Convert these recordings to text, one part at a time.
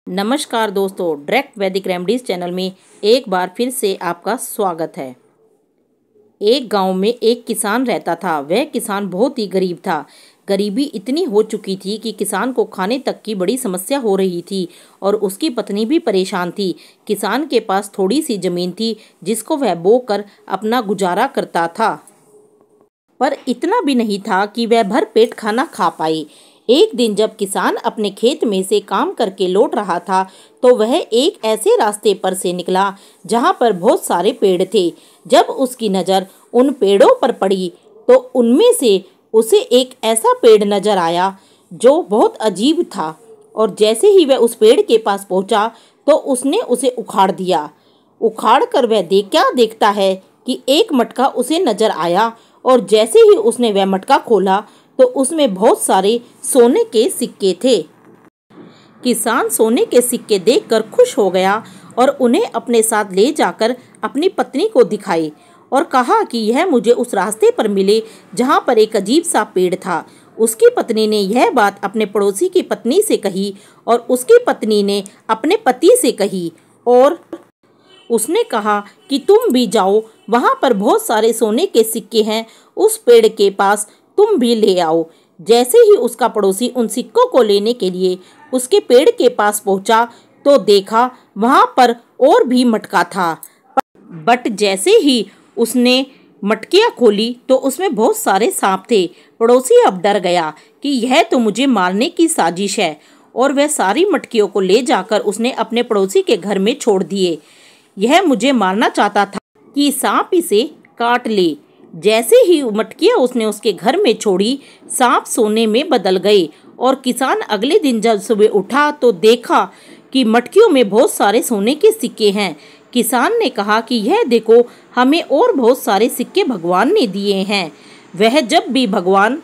नमस्कार दोस्तों, डायरेक्ट वैदिक रेमेडीज चैनल में एक बार फिर से आपका स्वागत है। एक गांव में एक किसान रहता था। वह किसान बहुत ही गरीब था। गरीबी इतनी हो चुकी थी कि किसान को खाने तक की बड़ी समस्या हो रही थी और उसकी पत्नी भी परेशान थी। किसान के पास थोड़ी सी जमीन थी जिसको वह बोकर अपना गुजारा करता था, पर इतना भी नहीं था कि वह भर पेट खाना खा पाए। एक दिन जब किसान अपने खेत में से काम करके लौट रहा था तो वह एक ऐसे रास्ते पर से निकला जहां पर बहुत सारे पेड़ थे। जब उसकी नज़र उन पेड़ों पर पड़ी तो उनमें से उसे एक ऐसा पेड़ नजर आया जो बहुत अजीब था, और जैसे ही वह उस पेड़ के पास पहुंचा तो उसने उसे उखाड़ दिया। उखाड़ कर वह क्या देखता है कि एक मटका उसे नजर आया, और जैसे ही उसने वह मटका खोला तो उसमें बहुत सारे सोने के सिक्के थे। किसान सोने के सिक्के देखकर खुश हो गया और उन्हें अपने साथ ले जाकर अपनी पत्नी को दिखाए और कहा कि यह मुझे उस रास्ते पर मिले जहां पर एक अजीब सा पेड़ था। उसकी पत्नी ने यह बात अपने पड़ोसी की पत्नी से कही और उसकी पत्नी ने अपने पति से कही, और उसने कहा कि तुम भी जाओ, वहां पर बहुत सारे सोने के सिक्के हैं, उस पेड़ के पास तुम भी ले आओ। जैसे ही उसका पड़ोसी उन सिक्कों को लेने के लिए उसके पेड़ के पास पहुंचा तो देखा वहां पर और भी मटका था, बट जैसे ही उसने मटकियां खोली तो उसमें बहुत सारे सांप थे। पड़ोसी अब डर गया कि यह तो मुझे मारने की साजिश है, और वह सारी मटकियों को ले जाकर उसने अपने पड़ोसी के घर में छोड़ दिए। यह मुझे मारना चाहता था कि सांप इसे काट ले। जैसे ही मटकियां उसने उसके घर में छोड़ी, सांप सोने में बदल गए, और किसान अगले दिन जब सुबह उठा तो देखा कि मटकियों में बहुत सारे सोने के सिक्के हैं। किसान ने कहा कि यह देखो, हमें और बहुत सारे सिक्के भगवान ने दिए हैं। वह जब भी भगवान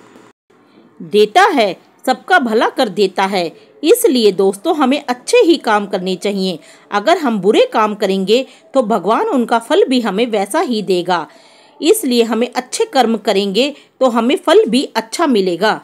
देता है सबका भला कर देता है। इसलिए दोस्तों, हमें अच्छे ही काम करने चाहिए। अगर हम बुरे काम करेंगे तो भगवान उनका फल भी हमें वैसा ही देगा। इसलिए हमें अच्छे कर्म करेंगे तो हमें फल भी अच्छा मिलेगा।